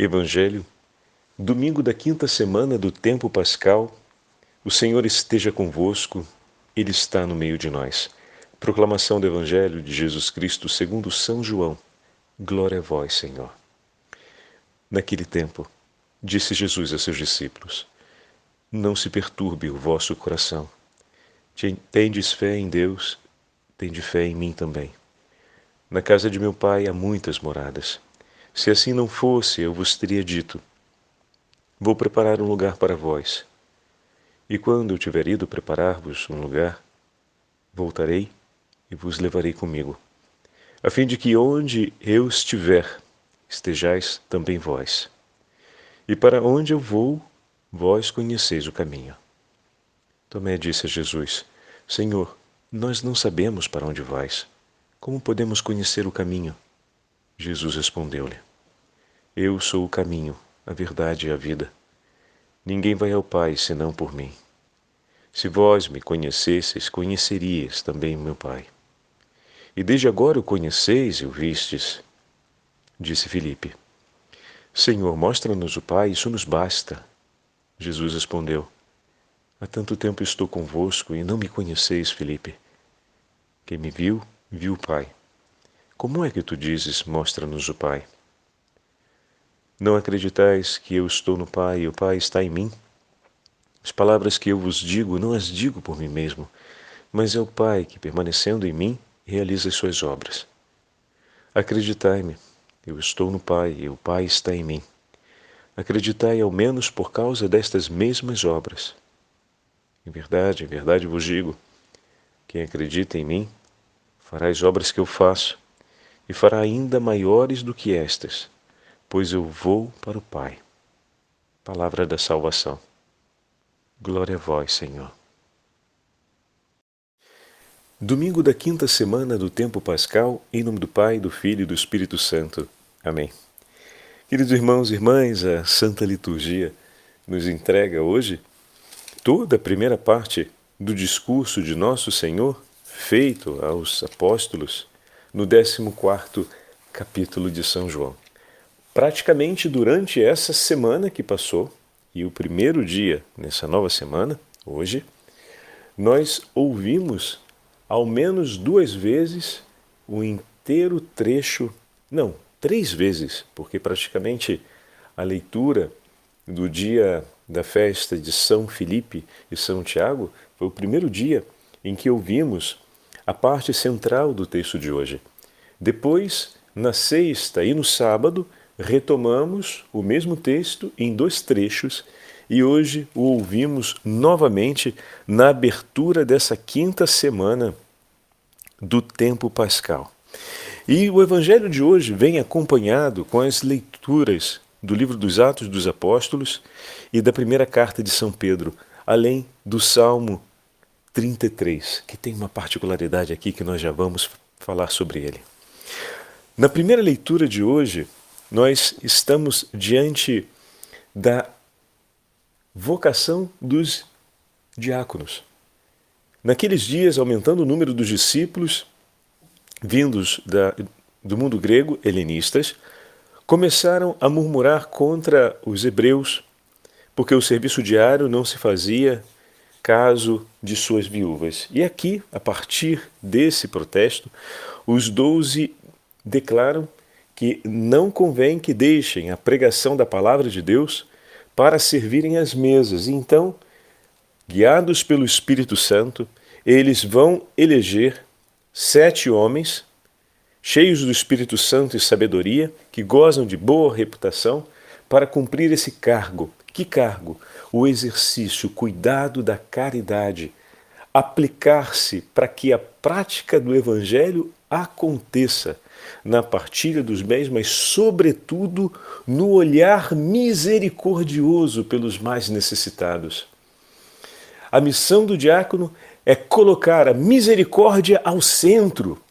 Evangelho, domingo da quinta semana do tempo pascal, o Senhor esteja convosco, Ele está no meio de nós. Proclamação do Evangelho de Jesus Cristo segundo São João. Glória a vós, Senhor. Naquele tempo, disse Jesus a seus discípulos: Não se perturbe o vosso coração. Tendes fé em Deus, tende fé em mim também. Na casa de meu Pai há muitas moradas. Se assim não fosse, eu vos teria dito: Vou preparar um lugar para vós. E quando eu tiver ido preparar-vos um lugar, voltarei e vos levarei comigo, a fim de que onde eu estiver, estejais também vós. E para onde eu vou, vós conheceis o caminho. Tomé disse a Jesus: Senhor, nós não sabemos para onde vais. Como podemos conhecer o caminho? Jesus respondeu-lhe: Eu sou o caminho, a verdade e a vida. Ninguém vai ao Pai senão por mim. Se vós me conhecesseis, conheceríeis também meu Pai. E desde agora o conheceis e o vistes. Disse Filipe: Senhor, mostra-nos o Pai, isso nos basta. Jesus respondeu: Há tanto tempo estou convosco e não me conheceis, Filipe. Quem me viu, viu o Pai. Como é que tu dizes, mostra-nos o Pai? Não acreditais que eu estou no Pai e o Pai está em mim? As palavras que eu vos digo, não as digo por mim mesmo, mas é o Pai que, permanecendo em mim, realiza as suas obras. Acreditai-me, eu estou no Pai e o Pai está em mim. Acreditai ao menos por causa destas mesmas obras. Em verdade vos digo, quem acredita em mim, fará as obras que eu faço, e fará ainda maiores do que estas, pois eu vou para o Pai. Palavra da salvação. Glória a vós, Senhor. Domingo da quinta semana do tempo pascal, em nome do Pai, do Filho e do Espírito Santo. Amém. Queridos irmãos e irmãs, a Santa Liturgia nos entrega hoje toda a primeira parte do discurso de Nosso Senhor feito aos apóstolos no 14º capítulo de São João. Praticamente durante essa semana que passou, e o primeiro dia nessa nova semana, hoje, nós ouvimos ao menos 2 vezes o inteiro trecho, não, 3 vezes, porque praticamente a leitura do dia da festa de São Filipe e São Tiago foi o primeiro dia em que ouvimos a parte central do texto de hoje. Depois, na sexta e no sábado, retomamos o mesmo texto em 2 trechos e hoje o ouvimos novamente na abertura dessa quinta semana do tempo pascal. E o Evangelho de hoje vem acompanhado com as leituras do livro dos Atos dos Apóstolos e da primeira carta de São Pedro, além do Salmo 33, que tem uma particularidade aqui que nós já vamos falar sobre ele. Na primeira leitura de hoje, nós estamos diante da vocação dos diáconos. Naqueles dias, aumentando o número dos discípulos vindos do mundo grego, helenistas, começaram a murmurar contra os hebreus, porque o serviço diário não se fazia caso de suas viúvas. E aqui, a partir desse protesto, os 12 declaram que não convém que deixem a pregação da palavra de Deus para servirem às mesas. E então, guiados pelo Espírito Santo, eles vão eleger 7 homens, cheios do Espírito Santo e sabedoria, que gozam de boa reputação, para cumprir esse cargo. Que cargo? O exercício, o cuidado da caridade, aplicar-se para que a prática do Evangelho aconteça na partilha dos bens, mas sobretudo no olhar misericordioso pelos mais necessitados. A missão do diácono é colocar a misericórdia ao centro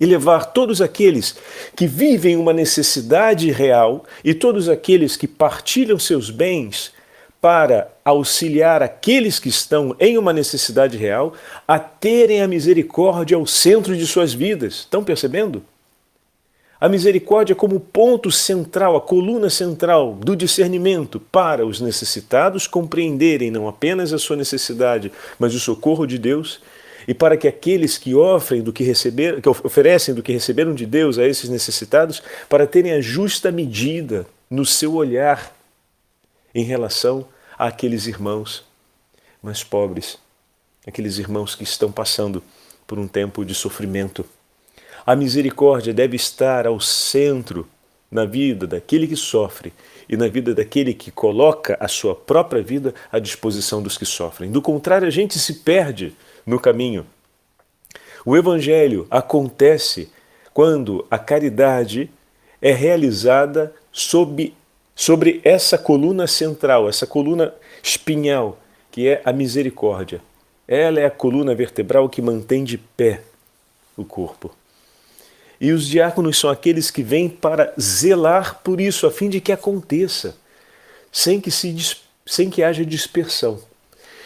e levar todos aqueles que vivem uma necessidade real e todos aqueles que partilham seus bens para auxiliar aqueles que estão em uma necessidade real a terem a misericórdia ao centro de suas vidas. Estão percebendo? A misericórdia como ponto central, a coluna central do discernimento para os necessitados compreenderem não apenas a sua necessidade, mas o socorro de Deus, e para que aqueles que oferecem do que receberam de Deus a esses necessitados, para terem a justa medida no seu olhar em relação àqueles irmãos mais pobres, aqueles irmãos que estão passando por um tempo de sofrimento. A misericórdia deve estar ao centro na vida daquele que sofre e na vida daquele que coloca a sua própria vida à disposição dos que sofrem. Do contrário, a gente se perde no caminho. O Evangelho acontece quando a caridade é realizada sobre essa coluna central, essa coluna espinhal, que é a misericórdia. Ela é a coluna vertebral que mantém de pé o corpo. E os diáconos são aqueles que vêm para zelar por isso, a fim de que aconteça, sem que haja dispersão.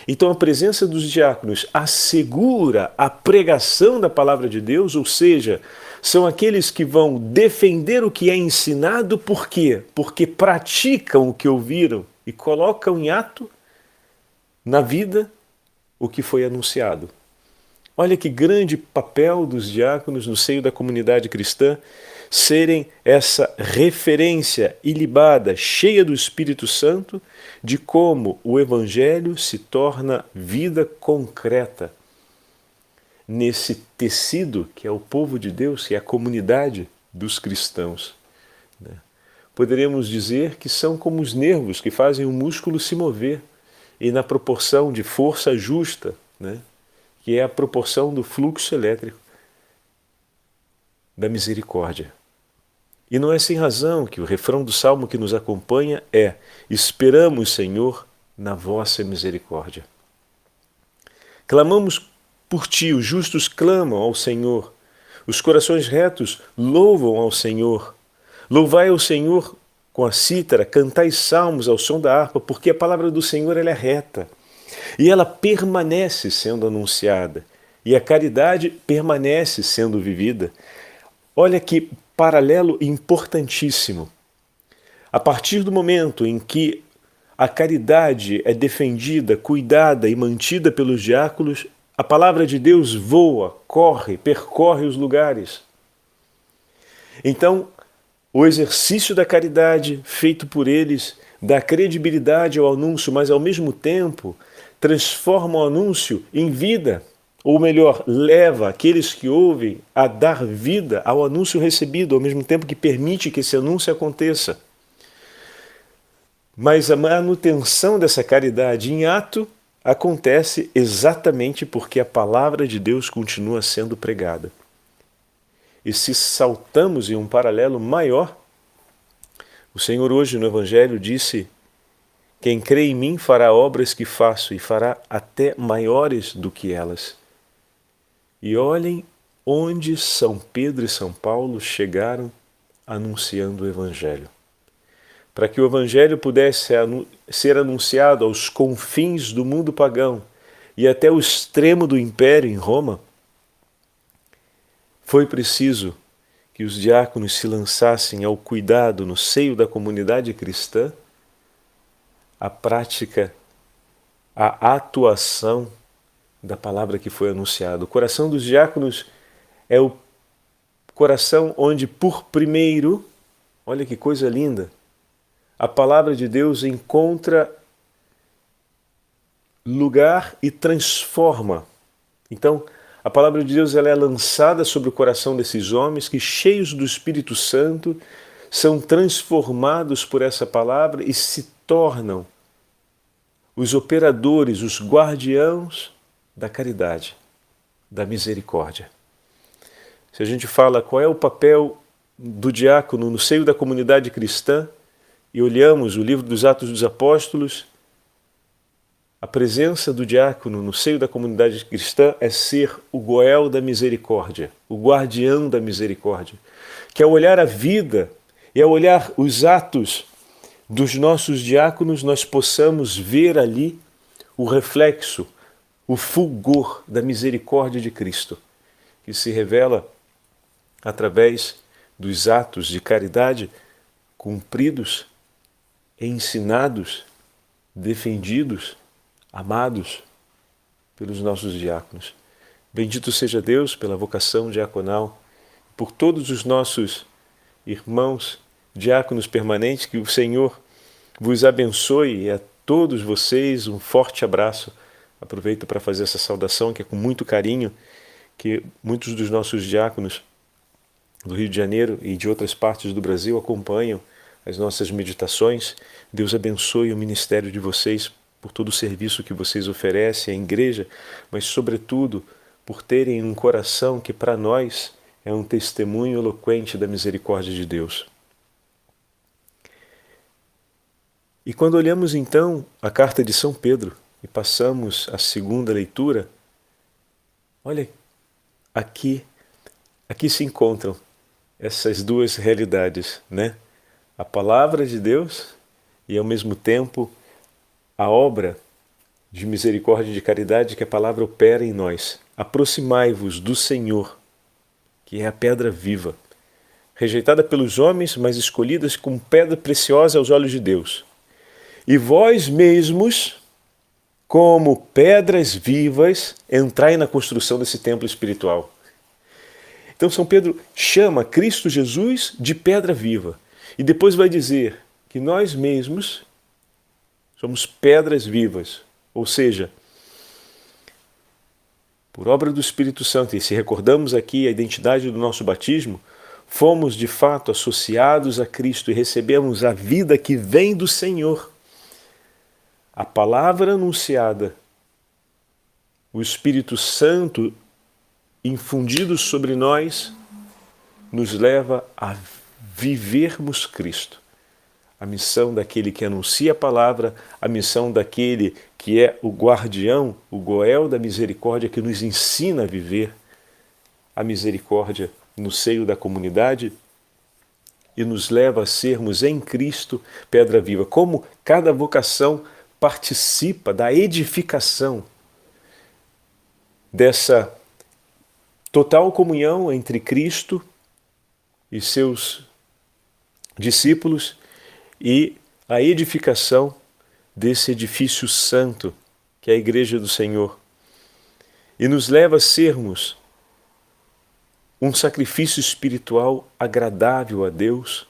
Então a presença dos diáconos assegura a pregação da palavra de Deus, ou seja, são aqueles que vão defender o que é ensinado, por quê? Porque praticam o que ouviram e colocam em ato na vida o que foi anunciado. Olha que grande papel dos diáconos no seio da comunidade cristã serem essa referência ilibada, cheia do Espírito Santo, de como o Evangelho se torna vida concreta nesse tecido que é o povo de Deus, que é a comunidade dos cristãos. Poderíamos dizer que são como os nervos que fazem o músculo se mover e na proporção de força justa, que é a proporção do fluxo elétrico da misericórdia. E não é sem razão que o refrão do salmo que nos acompanha é: esperamos, Senhor, na vossa misericórdia. Clamamos por ti, os justos clamam ao Senhor, os corações retos louvam ao Senhor. Louvai ao Senhor com a cítara, cantai salmos ao som da harpa, porque a palavra do Senhor ela é reta. E ela permanece sendo anunciada. E a caridade permanece sendo vivida. Olha que paralelo importantíssimo. A partir do momento em que a caridade é defendida, cuidada e mantida pelos diáconos, a palavra de Deus voa, corre, percorre os lugares. Então, o exercício da caridade feito por eles dá credibilidade ao anúncio, mas ao mesmo tempo transforma o anúncio em vida, ou melhor, leva aqueles que ouvem a dar vida ao anúncio recebido, ao mesmo tempo que permite que esse anúncio aconteça. Mas a manutenção dessa caridade em ato acontece exatamente porque a palavra de Deus continua sendo pregada. E se saltamos em um paralelo maior, o Senhor hoje no Evangelho disse: quem crê em mim fará obras que faço e fará até maiores do que elas. E olhem onde São Pedro e São Paulo chegaram anunciando o Evangelho. Para que o Evangelho pudesse ser anunciado aos confins do mundo pagão e até o extremo do império em Roma, foi preciso que os diáconos se lançassem ao cuidado no seio da comunidade cristã, a prática, a atuação da palavra que foi anunciada. O coração dos diáconos é o coração onde, por primeiro, olha que coisa linda, a palavra de Deus encontra lugar e transforma. Então, a palavra de Deus ela é lançada sobre o coração desses homens que, cheios do Espírito Santo, são transformados por essa palavra e se tornam os operadores, os guardiãos da caridade, da misericórdia. Se a gente fala qual é o papel do diácono no seio da comunidade cristã e olhamos o livro dos Atos dos Apóstolos, a presença do diácono no seio da comunidade cristã é ser o goel da misericórdia, o guardião da misericórdia, que ao olhar a vida e ao olhar os atos dos nossos diáconos, nós possamos ver ali o reflexo, o fulgor da misericórdia de Cristo, que se revela através dos atos de caridade cumpridos, ensinados, defendidos, amados pelos nossos diáconos. Bendito seja Deus pela vocação diaconal, por todos os nossos irmãos diáconos permanentes, que o Senhor vos abençoe, e a todos vocês um forte abraço. Aproveito para fazer essa saudação, que é com muito carinho, que muitos dos nossos diáconos do Rio de Janeiro e de outras partes do Brasil acompanham as nossas meditações. Deus abençoe o ministério de vocês por todo o serviço que vocês oferecem à igreja, mas sobretudo por terem um coração que para nós é um testemunho eloquente da misericórdia de Deus. E quando olhamos então a carta de São Pedro e passamos a segunda leitura, olha, aqui se encontram essas duas realidades, né? A palavra de Deus e ao mesmo tempo a obra de misericórdia e de caridade que a palavra opera em nós. Aproximai-vos do Senhor, que é a pedra viva, rejeitada pelos homens, mas escolhida como pedra preciosa aos olhos de Deus. E vós mesmos, como pedras vivas, entrai na construção desse templo espiritual. Então São Pedro chama Cristo Jesus de pedra viva. E depois vai dizer que nós mesmos somos pedras vivas. Ou seja, por obra do Espírito Santo, e se recordamos aqui a identidade do nosso batismo, fomos de fato associados a Cristo e recebemos a vida que vem do Senhor. A palavra anunciada, o Espírito Santo infundido sobre nós, nos leva a vivermos Cristo. A missão daquele que anuncia a palavra, a missão daquele que é o guardião, o goel da misericórdia, que nos ensina a viver a misericórdia no seio da comunidade e nos leva a sermos em Cristo pedra viva. Como cada vocação participa da edificação dessa total comunhão entre Cristo e seus discípulos e a edificação desse edifício santo que é a Igreja do Senhor. E nos leva a sermos um sacrifício espiritual agradável a Deus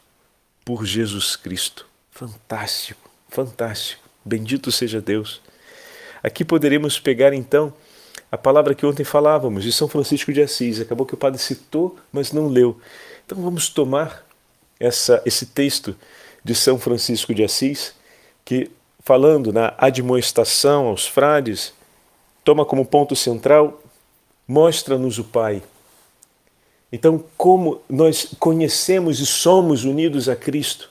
por Jesus Cristo. Fantástico, fantástico. Bendito seja Deus. Aqui poderemos pegar então a palavra que ontem falávamos, de São Francisco de Assis. Acabou que o padre citou, mas não leu. Então vamos tomar esse texto de São Francisco de Assis, que, falando na admoestação aos frades, toma como ponto central, mostra-nos o Pai. Então, como nós conhecemos e somos unidos a Cristo?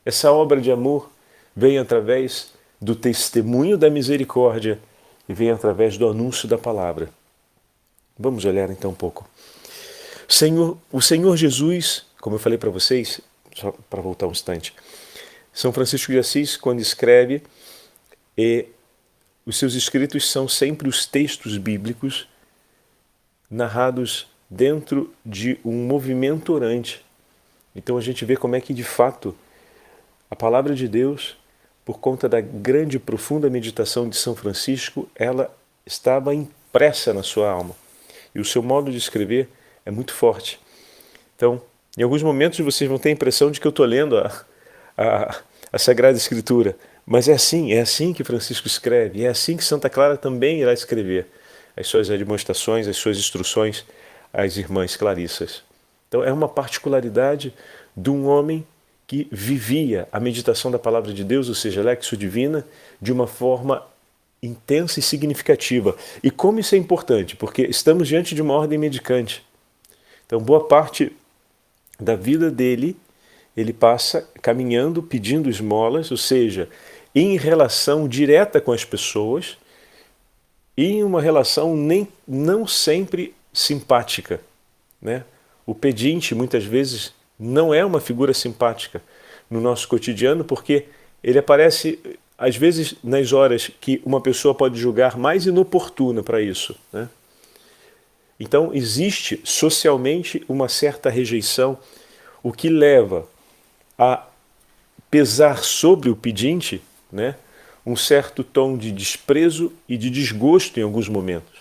Essa obra de amor vem através do testemunho da misericórdia e vem através do anúncio da palavra. Vamos olhar então um pouco. O Senhor Jesus, como eu falei para vocês, só para voltar um instante, São Francisco de Assis, quando escreve, os seus escritos são sempre os textos bíblicos narrados dentro de um movimento orante. Então a gente vê como é que, de fato, a palavra de Deus, por conta da grande e profunda meditação de São Francisco, ela estava impressa na sua alma. E o seu modo de escrever é muito forte. Então, em alguns momentos vocês vão ter a impressão de que eu estou lendo a Sagrada Escritura. Mas é assim que Francisco escreve, é assim que Santa Clara também irá escrever as suas admoestações, as suas instruções às irmãs clarissas. Então é uma particularidade de um homem que vivia a meditação da palavra de Deus, ou seja, a Lexio Divina, de uma forma intensa e significativa. E como isso é importante? Porque estamos diante de uma ordem mendicante. Então, boa parte da vida dele, ele passa caminhando, pedindo esmolas, ou seja, em relação direta com as pessoas e em uma relação não sempre simpática, né? O pedinte, muitas vezes, não é uma figura simpática no nosso cotidiano, porque ele aparece, às vezes, nas horas que uma pessoa pode julgar mais inoportuna para isso, né? Então existe socialmente uma certa rejeição, o que leva a pesar sobre o pedinte, né, um certo tom de desprezo e de desgosto em alguns momentos.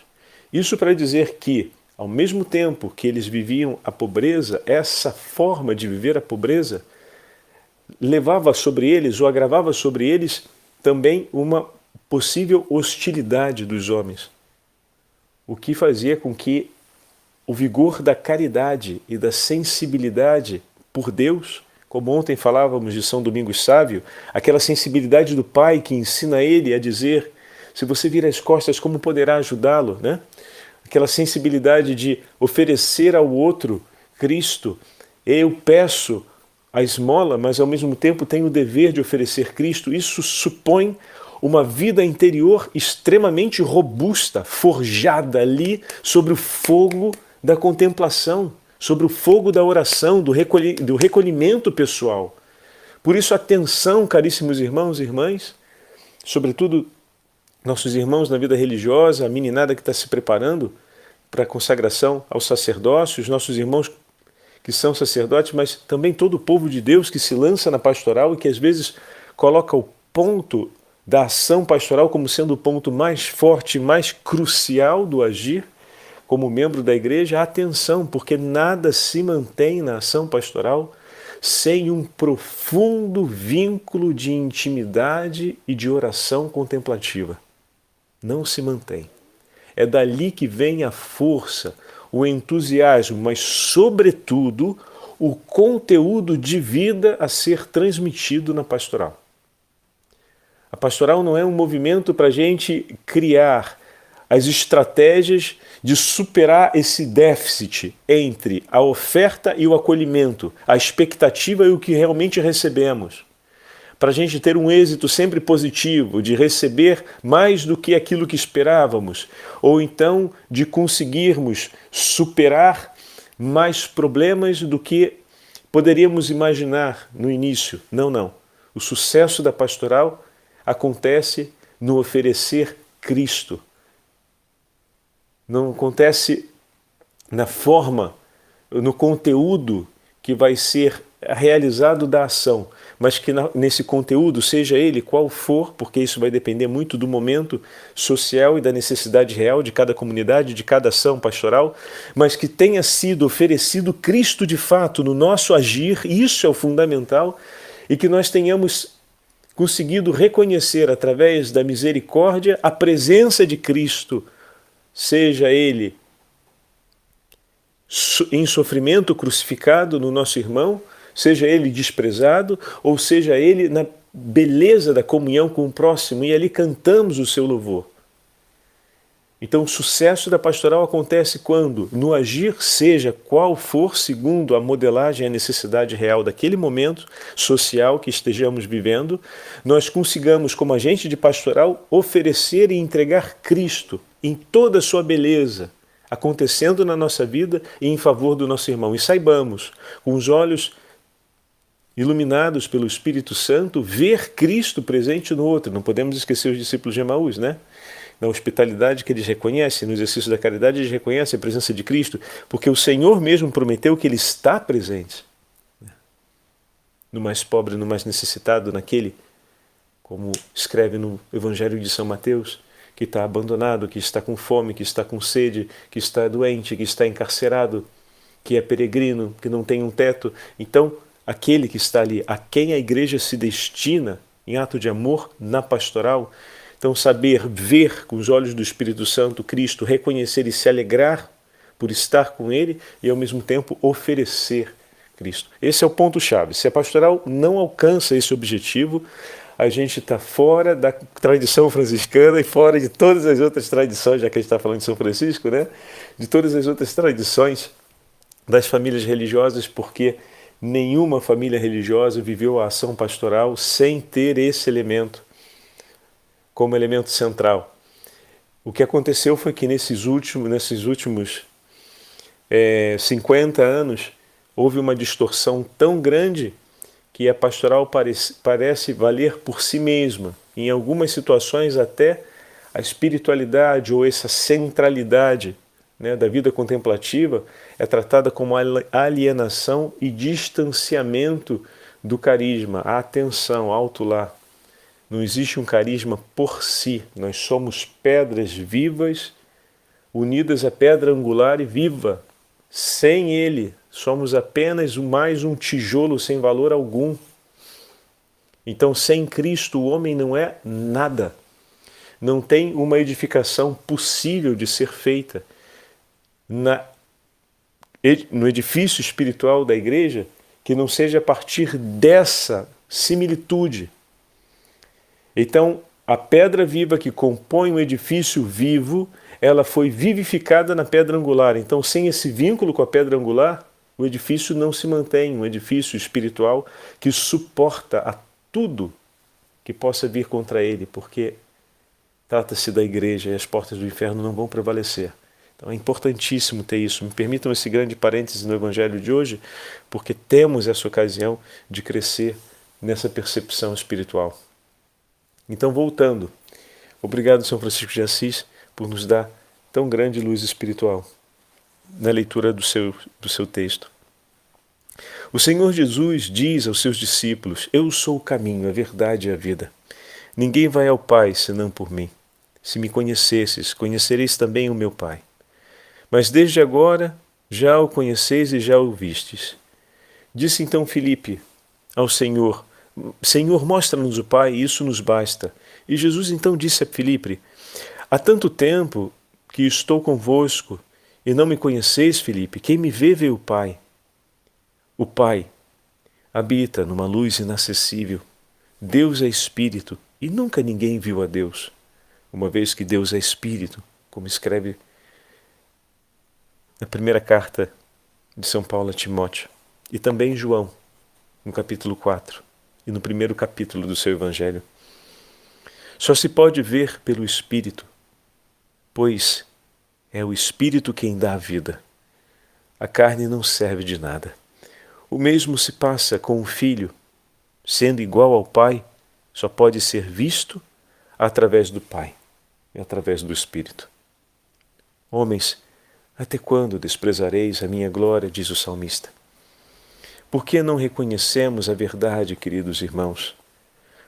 Isso para dizer que, ao mesmo tempo que eles viviam a pobreza, essa forma de viver a pobreza levava sobre eles ou agravava sobre eles também uma possível hostilidade dos homens, o que fazia com que o vigor da caridade e da sensibilidade por Deus, como ontem falávamos de São Domingos Sávio, aquela sensibilidade do Pai que ensina ele a dizer: se você vira as costas, como poderá ajudá-lo, né? Aquela sensibilidade de oferecer ao outro Cristo. Eu peço a esmola, mas ao mesmo tempo tenho o dever de oferecer Cristo. Isso supõe uma vida interior extremamente robusta, forjada ali sobre o fogo da contemplação, sobre o fogo da oração, do recolhimento pessoal. Por isso, atenção, caríssimos irmãos e irmãs, sobretudo nossos irmãos na vida religiosa, a meninada que está se preparando para a consagração ao sacerdócio, os nossos irmãos que são sacerdotes, mas também todo o povo de Deus que se lança na pastoral e que às vezes coloca o ponto da ação pastoral como sendo o ponto mais forte, mais crucial do agir como membro da igreja. Atenção, porque nada se mantém na ação pastoral sem um profundo vínculo de intimidade e de oração contemplativa. Não se mantém. É dali que vem a força, o entusiasmo, mas, sobretudo, o conteúdo de vida a ser transmitido na pastoral. A pastoral não é um movimento para a gente criar as estratégias de superar esse déficit entre a oferta e o acolhimento, a expectativa e o que realmente recebemos. Para a gente ter um êxito sempre positivo, de receber mais do que aquilo que esperávamos, ou então de conseguirmos superar mais problemas do que poderíamos imaginar no início. Não. O sucesso da pastoral acontece no oferecer Cristo. Não acontece na forma, no conteúdo que vai ser realizado da ação, mas que nesse conteúdo, seja ele qual for, porque isso vai depender muito do momento social e da necessidade real de cada comunidade, de cada ação pastoral, mas que tenha sido oferecido Cristo de fato no nosso agir, isso é o fundamental, e que nós tenhamos conseguido reconhecer através da misericórdia a presença de Cristo, seja ele em sofrimento crucificado no nosso irmão, seja ele desprezado, ou seja ele na beleza da comunhão com o próximo, e ali cantamos o seu louvor. Então o sucesso da pastoral acontece quando, no agir, seja qual for, segundo a modelagem e a necessidade real daquele momento social que estejamos vivendo, nós consigamos, como agente de pastoral, oferecer e entregar Cristo em toda a sua beleza, acontecendo na nossa vida e em favor do nosso irmão. E saibamos, com os olhos iluminados pelo Espírito Santo, ver Cristo presente no outro. Não podemos esquecer os discípulos de Emaús, né? Na hospitalidade que eles reconhecem, no exercício da caridade eles reconhecem a presença de Cristo, porque o Senhor mesmo prometeu que Ele está presente. No mais pobre, no mais necessitado, naquele, como escreve no Evangelho de São Mateus, que está abandonado, que está com fome, que está com sede, que está doente, que está encarcerado, que é peregrino, que não tem um teto. Então, aquele que está ali, a quem a igreja se destina em ato de amor na pastoral, então saber ver com os olhos do Espírito Santo Cristo, reconhecer e se alegrar por estar com Ele e ao mesmo tempo oferecer Cristo. Esse é o ponto-chave. Se a pastoral não alcança esse objetivo, a gente está fora da tradição franciscana e fora de todas as outras tradições, já que a gente está falando de São Francisco, né? De todas as outras tradições das famílias religiosas, porque nenhuma família religiosa viveu a ação pastoral sem ter esse elemento como elemento central. O que aconteceu foi que nesses últimos 50 anos houve uma distorção tão grande que a pastoral parece valer por si mesma. Em algumas situações até a espiritualidade ou essa centralidade né, da vida contemplativa é tratada como alienação e distanciamento do carisma. Atenção, alto lá. Não existe um carisma por si. Nós somos pedras vivas, unidas à pedra angular e viva. Sem ele, somos apenas mais um tijolo sem valor algum. Então, sem Cristo, o homem não é nada. Não tem uma edificação possível de ser feita no edifício espiritual da igreja que não seja a partir dessa similitude. Então, a pedra viva que compõe um edifício vivo, ela foi vivificada na pedra angular. Então, sem esse vínculo com a pedra angular, o edifício não se mantém, um edifício espiritual que suporta a tudo que possa vir contra ele, porque trata-se da igreja e as portas do inferno não vão prevalecer. Então é importantíssimo ter isso. Me permitam esse grande parêntese no Evangelho de hoje, porque temos essa ocasião de crescer nessa percepção espiritual. Então, voltando, obrigado, São Francisco de Assis, por nos dar tão grande luz espiritual na leitura do seu texto. O Senhor Jesus diz aos seus discípulos: eu sou o caminho, a verdade e a vida. Ninguém vai ao Pai senão por mim. Se me conhecesses, conhecereis também o meu Pai. Mas desde agora já o conheceis e já o vistes. Disse então Filipe ao Senhor: Senhor, mostra-nos o Pai, e isso nos basta. E Jesus então disse a Filipe: há tanto tempo que estou convosco e não me conheceis, Filipe. Quem me vê, vê o Pai. O Pai habita numa luz inacessível. Deus é Espírito e nunca ninguém viu a Deus, uma vez que Deus é Espírito, como escreve na primeira carta de São Paulo a Timóteo, e também João, no capítulo 4, e no primeiro capítulo do seu Evangelho. Só se pode ver pelo Espírito, pois é o Espírito quem dá a vida. A carne não serve de nada. O mesmo se passa com o Filho. Sendo igual ao Pai, só pode ser visto através do Pai e através do Espírito. Homens, até quando desprezareis a minha glória, diz o salmista? Por que não reconhecemos a verdade, queridos irmãos?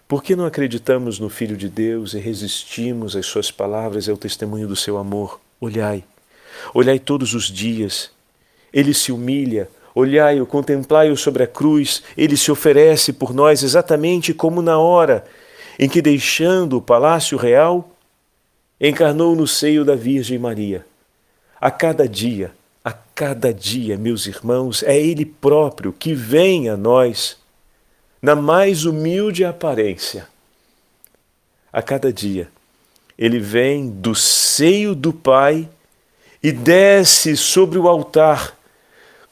Por que não acreditamos no Filho de Deus e resistimos às suas palavras e ao testemunho do seu amor? Olhai, olhai todos os dias. Ele se humilha. Olhai-o, contemplai-o sobre a cruz, ele se oferece por nós exatamente como na hora em que, deixando o palácio real, encarnou no seio da Virgem Maria. A cada dia, meus irmãos, é Ele próprio que vem a nós na mais humilde aparência. A cada dia, Ele vem do seio do Pai e desce sobre o altar,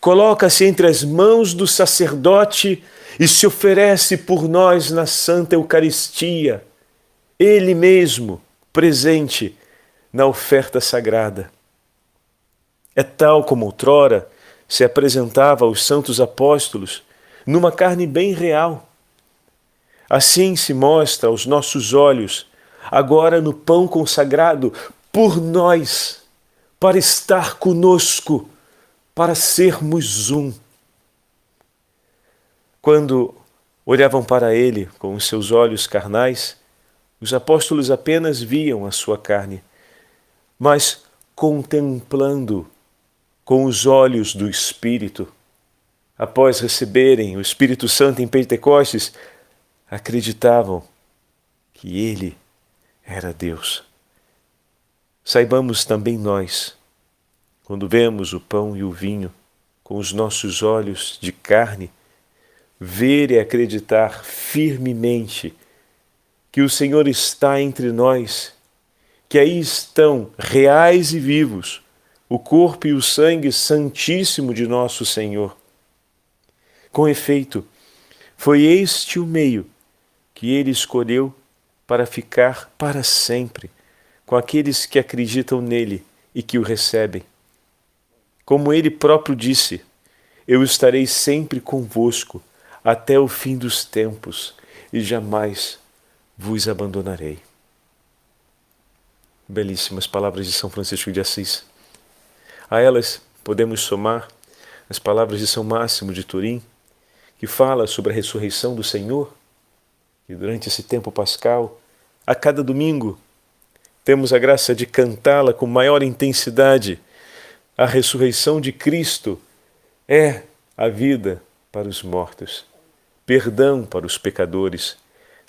coloca-se entre as mãos do sacerdote e se oferece por nós na Santa Eucaristia, Ele mesmo presente na oferta sagrada. É tal como outrora se apresentava aos santos apóstolos numa carne bem real. Assim se mostra aos nossos olhos, agora no pão consagrado por nós, para estar conosco, para sermos um. Quando olhavam para ele com os seus olhos carnais, os apóstolos apenas viam a sua carne, mas contemplando com os olhos do Espírito, após receberem o Espírito Santo em Pentecostes, acreditavam que ele era Deus. Saibamos também nós, quando vemos o pão e o vinho com os nossos olhos de carne, ver e acreditar firmemente que o Senhor está entre nós, que aí estão, reais e vivos, o corpo e o sangue santíssimo de nosso Senhor. Com efeito, foi este o meio que Ele escolheu para ficar para sempre com aqueles que acreditam nele e que o recebem. Como Ele próprio disse: eu estarei sempre convosco até o fim dos tempos e jamais vos abandonarei. Belíssimas palavras de São Francisco de Assis. A elas podemos somar as palavras de São Máximo de Turim, que fala sobre a ressurreição do Senhor, e durante esse tempo pascal, a cada domingo, temos a graça de cantá-la com maior intensidade. A ressurreição de Cristo é a vida para os mortos, perdão para os pecadores,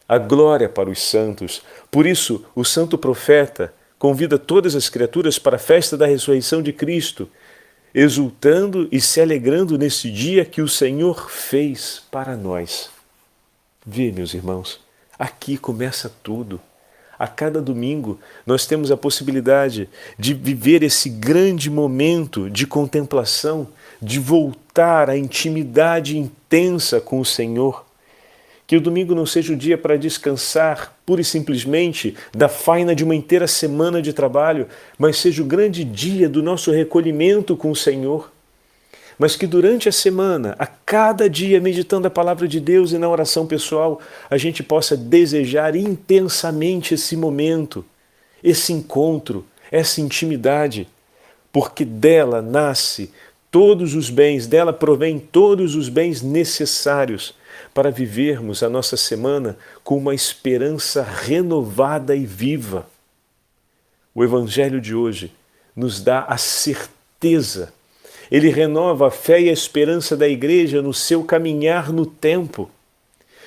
a glória para os santos. Por isso, o santo profeta convida todas as criaturas para a festa da ressurreição de Cristo, exultando e se alegrando nesse dia que o Senhor fez para nós. Vê, meus irmãos, aqui começa tudo. A cada domingo nós temos a possibilidade de viver esse grande momento de contemplação, de voltar à intimidade intensa com o Senhor. Que o domingo não seja o dia para descansar pura e simplesmente da faina de uma inteira semana de trabalho, mas seja o grande dia do nosso recolhimento com o Senhor. Mas que durante a semana, a cada dia, meditando a palavra de Deus e na oração pessoal, a gente possa desejar intensamente esse momento, esse encontro, essa intimidade, porque dela nasce todos os bens, dela provém todos os bens necessários para vivermos a nossa semana com uma esperança renovada e viva. O Evangelho de hoje nos dá a certeza. Ele renova a fé e a esperança da Igreja no seu caminhar no tempo.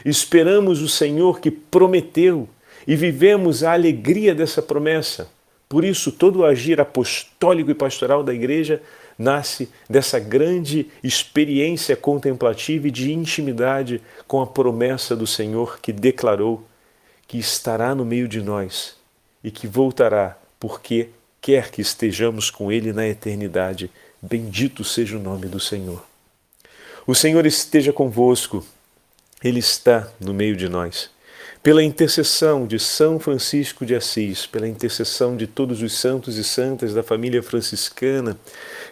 Esperamos o Senhor que prometeu e vivemos a alegria dessa promessa. Por isso, todo o agir apostólico e pastoral da Igreja nasce dessa grande experiência contemplativa e de intimidade com a promessa do Senhor que declarou que estará no meio de nós e que voltará porque quer que estejamos com Ele na eternidade. Bendito seja o nome do Senhor. O Senhor esteja convosco, Ele está no meio de nós. Pela intercessão de São Francisco de Assis, pela intercessão de todos os santos e santas da família franciscana,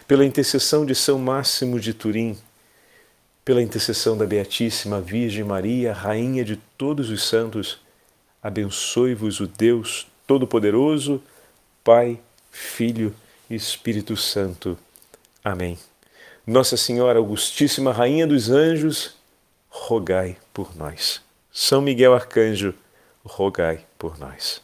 pela intercessão de São Máximo de Turim, pela intercessão da Beatíssima Virgem Maria, Rainha de todos os santos, abençoe-vos o Deus Todo-Poderoso, Pai, Filho e Espírito Santo. Amém. Nossa Senhora Augustíssima Rainha dos Anjos, rogai por nós. São Miguel Arcanjo, rogai por nós.